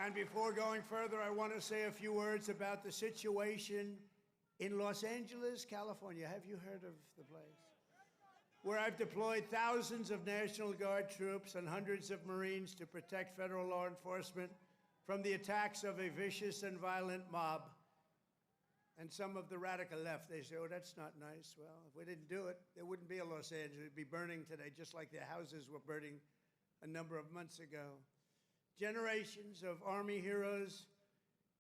And before going further, I want to say a few words about the situation in Los Angeles, California. Have you heard of the place? Where I've deployed thousands of National Guard troops and hundreds of Marines to protect federal law enforcement from the attacks of a vicious and violent mob. And some of the radical left, they say, oh, that's not nice. Well, if we didn't do it, there wouldn't be a Los Angeles. It'd be burning today, just like their houses were burning a number of months ago. Generations of Army heroes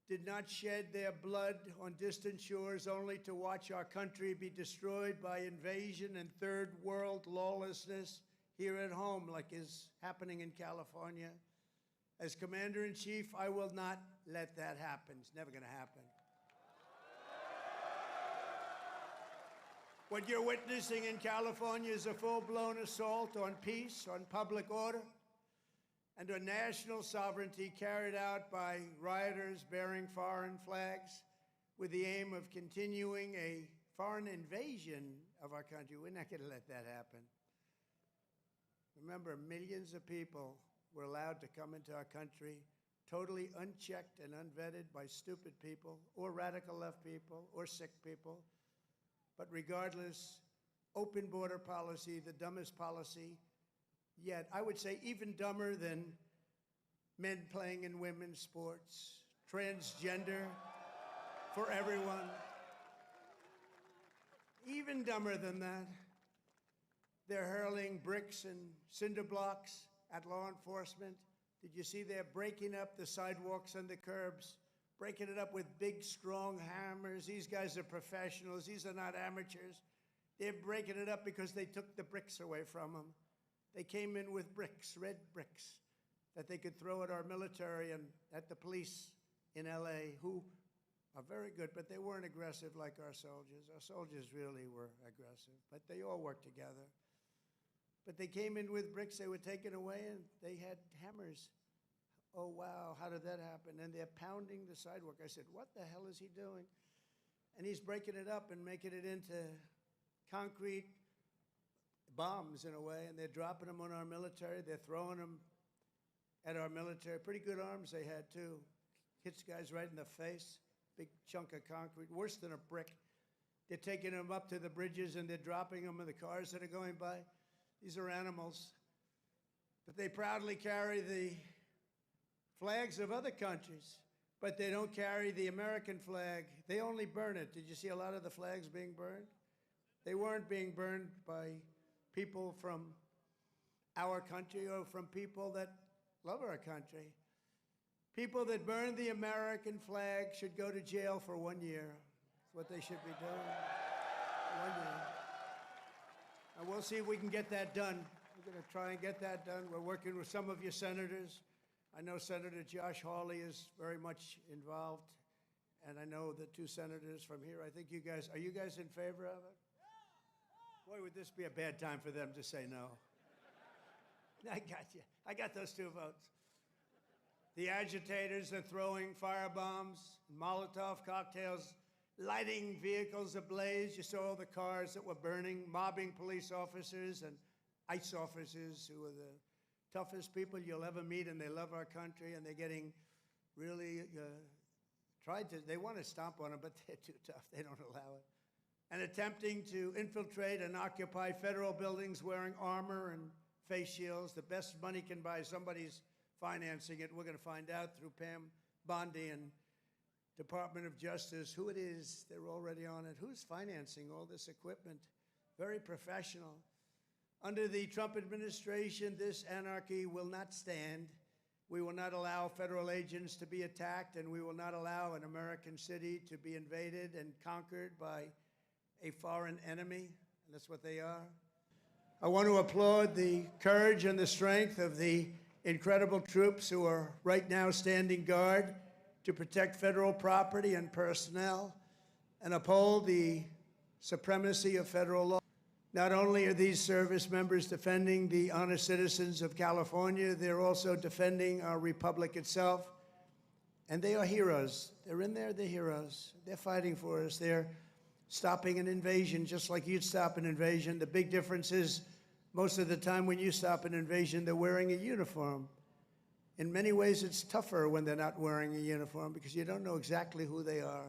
did not shed their blood on distant shores only to watch our country be destroyed by invasion and third world lawlessness here at home, like is happening in California. As Commander-in-Chief, I will not let that happen. It's never going to happen. What you're witnessing in California is a full-blown assault on peace, on public order, and on national sovereignty carried out by rioters bearing foreign flags with the aim of continuing a foreign invasion of our country. We're not going to let that happen. Remember, millions of people were allowed to come into our country totally unchecked and unvetted by stupid people or radical left people or sick people. But regardless, open border policy, the dumbest policy yet, I would say even dumber than men playing in women's sports, transgender for everyone. Even dumber than that, they're hurling bricks and cinder blocks at law enforcement. Did you see they're breaking up the sidewalks and the curbs, breaking it up with big, strong hammers? These guys are professionals. These are not amateurs. They're breaking it up because they took the bricks away from them. They came in with bricks, red bricks, that they could throw at our military and at the police in LA, who are very good, but they weren't aggressive like our soldiers. Our soldiers really were aggressive, but they all worked together. But they came in with bricks, they were taken away, and they had hammers. Oh, wow, how did that happen? And they're pounding the sidewalk. I said, what the hell is he doing? And he's breaking it up and making it into concrete bombs in a way, and they're dropping them on our military. They're throwing them at our military. Pretty good arms they had, too. Hits guys right in the face, big chunk of concrete, worse than a brick. They're taking them up to the bridges, and they're dropping them in the cars that are going by. These are animals. But they proudly carry the flags of other countries, but they don't carry the American flag. They only burn it. Did you see a lot of the flags being burned? They weren't being burned by people from our country or from people that love our country. People that burn the American flag should go to jail for 1 year. That's what they should be doing. 1 year. And we'll see if we can get that done. We're going to try and get that done. We're working with some of your senators. I know Senator Josh Hawley is very much involved, and I know the two senators from here. I think you guys, are you guys in favor of it? Boy, would this be a bad time for them to say no. I got you. I got those two votes. The agitators are throwing firebombs, Molotov cocktails, lighting vehicles ablaze. You saw all the cars that were burning, mobbing police officers and ICE officers who are the toughest people you'll ever meet, and they love our country, and they're getting really they want to stomp on them, but they're too tough. They don't allow it. And attempting to infiltrate and occupy federal buildings wearing armor and face shields. The best money can buy, somebody's financing it. We're going to find out through Pam Bondi and Department of Justice who it is. They're already on it. Who's financing all this equipment? Very professional. Under the Trump administration, this anarchy will not stand. We will not allow federal agents to be attacked, and we will not allow an American city to be invaded and conquered by a foreign enemy, and that's what they are. I want to applaud the courage and the strength of the incredible troops who are right now standing guard to protect federal property and personnel and uphold the supremacy of federal law. Not only are these service members defending the honest citizens of California, they're also defending our republic itself. And they are heroes. They're in there, they're heroes. They're fighting for us. They're stopping an invasion just like you'd stop an invasion. The big difference is most of the time when you stop an invasion, they're wearing a uniform. In many ways, it's tougher when they're not wearing a uniform because you don't know exactly who they are.